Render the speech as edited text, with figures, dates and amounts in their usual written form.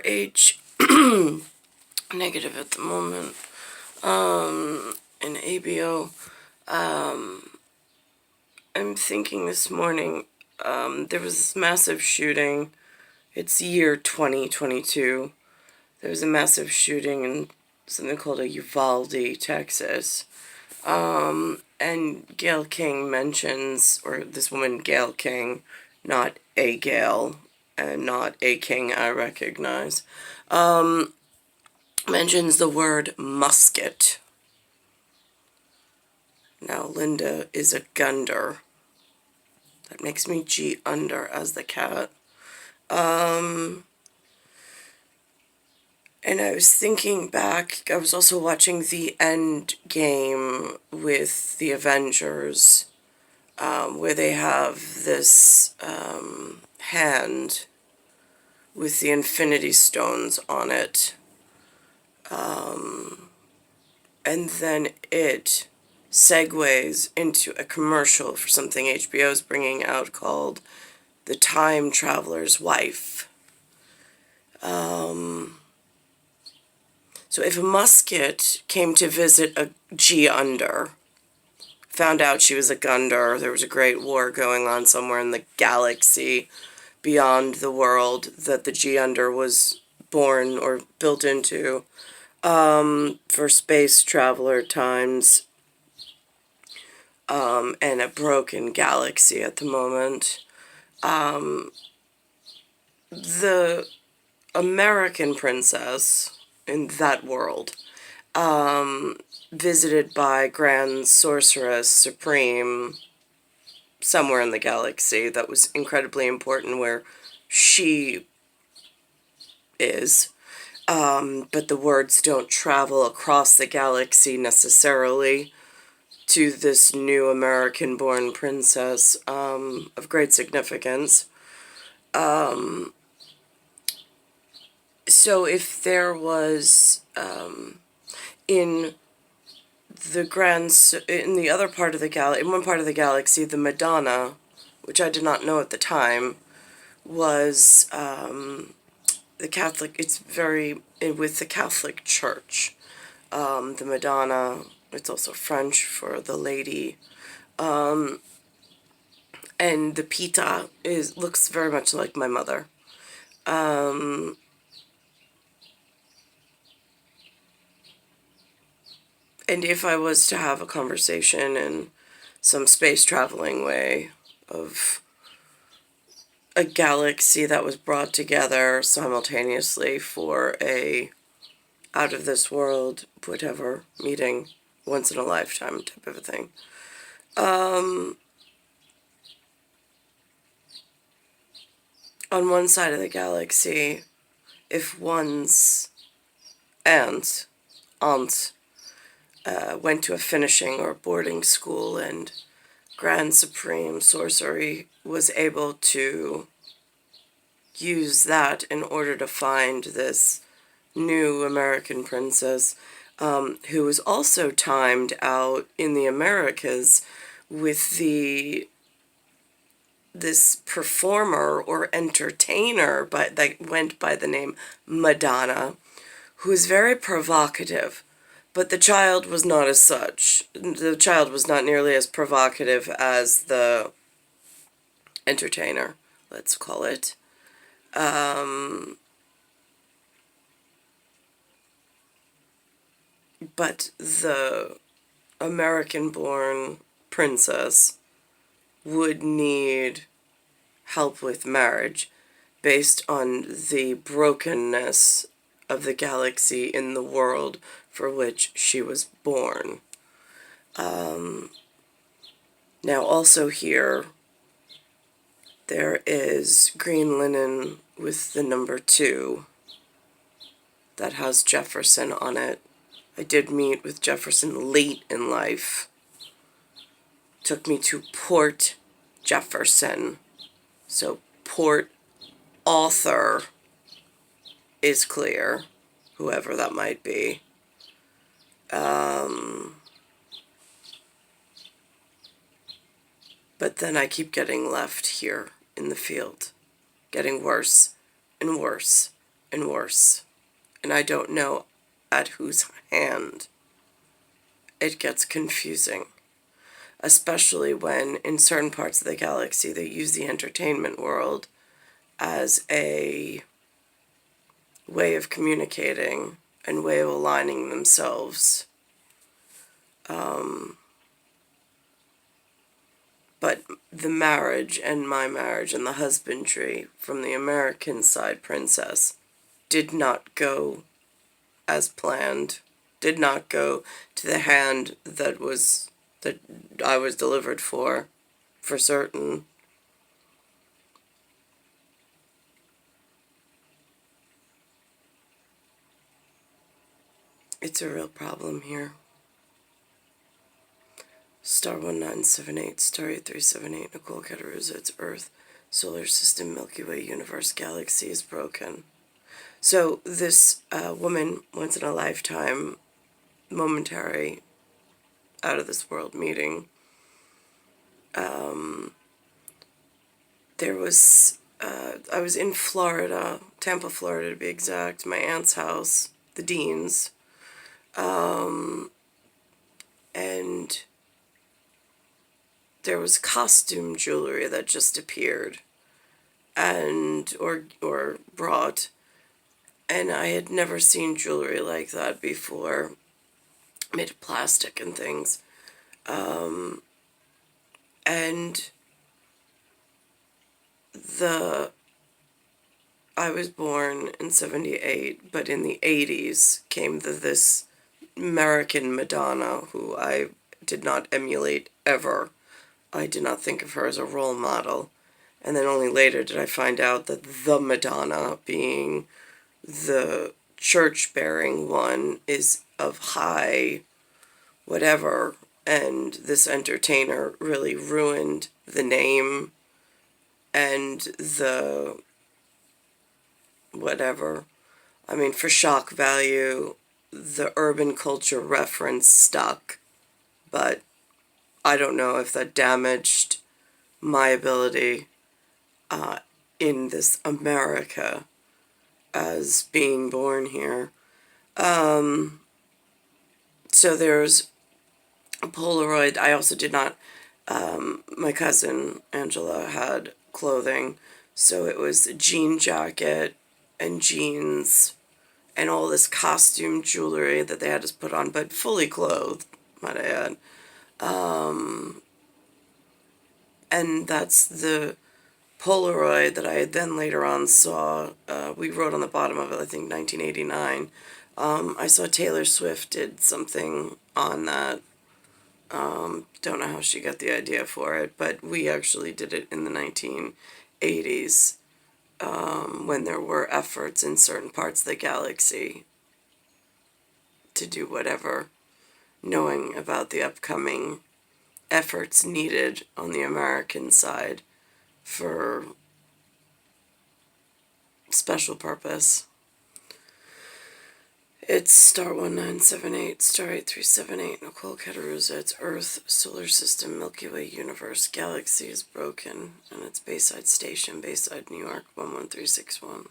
RH negative at the moment. In ABO. I'm thinking this morning, there was this massive shooting. It's year 2022. There was a massive shooting in something called Uvalde, Texas. And Gayle King mentions, or this woman Gayle King, not a Gayle, and not a King I recognize, mentions the word musket. Now, Linda is a gunder. That makes me G under as the cat. And I was thinking back, I was also watching the End Game with the Avengers, where they have this hand with the Infinity Stones on it. And then it segues into a commercial for something HBO's bringing out called The Time Traveler's Wife. So if a musket came to visit a G-under, found out she was a gunder, there was a great war going on somewhere in the galaxy beyond the world that the G-under was born or built into, for space traveler times, and a broken galaxy at the moment. The American princess in that world, visited by Grand Sorceress Supreme somewhere in the galaxy that was incredibly important where she is, but the words don't travel across the galaxy necessarily to this new American-born princess of great significance. So if there was, in the other part of the in one part of the galaxy, the Madonna, which I did not know at the time, was the Catholic. It's very with the Catholic Church. The Madonna. It's also French for the lady. And the Pita looks very much like my mother. And if I was to have a conversation in some space traveling way of a galaxy that was brought together simultaneously for a out of this world, whatever, meeting once in a lifetime type of a thing. On one side of the galaxy, if one's aunt, went to a finishing or boarding school and Grand Supreme Sorcery was able to use that in order to find this new American princess, who was also timed out in the Americas with this performer or entertainer that went by the name Madonna, who is very provocative. But the child was not as such. The child was not nearly as provocative as the entertainer, let's call it. But the American-born princess would need help with marriage based on the brokenness of the galaxy in the world for which she was born. Now also here, there is green linen with the number 2 that has Jefferson on it. I did meet with Jefferson late in life. Took me to Port Jefferson. So Port Author is clear, whoever that might be. But then I keep getting left here in the field, getting worse and worse and worse. And I don't know at whose hand it gets confusing. Especially when in certain parts of the galaxy they use the entertainment world as a way of communicating and way of aligning themselves. But the marriage and my marriage and the husbandry from the American side princess did not go as planned, did not go to the hand that I was delivered for certain. It's a real problem here. Star 1978, Star 8378, Nicole, Cattaruzza, it's Earth, Solar System, Milky Way, Universe, Galaxy is broken. So this woman, once in a lifetime, momentary, out of this world meeting, there was, I was in Florida, Tampa, Florida to be exact, my aunt's house, the Dean's, and there was costume jewelry that just appeared and or brought, and I had never seen jewelry like that before, made of plastic and things. And I was born in 78, but in the 80's came this American Madonna, who I did not emulate ever. I did not think of her as a role model. And then only later did I find out that the Madonna, being the church-bearing one, is of high whatever, and this entertainer really ruined the name and the whatever. I mean, for shock value, the urban culture reference stuck, but I don't know if that damaged my ability in this America as being born here. So there's a Polaroid. I also did not, my cousin Angela had clothing, so it was a jean jacket and jeans and all this costume jewelry that they had us put on, but fully clothed, might I add. And that's the Polaroid that I then later on saw. We wrote on the bottom of it, I think, 1989. I saw Taylor Swift did something on that. Don't know how she got the idea for it, but we actually did it in the 1980's, when there were efforts in certain parts of the galaxy to do whatever, knowing about the upcoming efforts needed on the American side for special purpose. It's Star 1978, Star 8378, Nicole, Cattaruzza, it's Earth, Solar System, Milky Way, Universe, Galaxy is broken, and it's Bayside Station, Bayside, New York, 11361.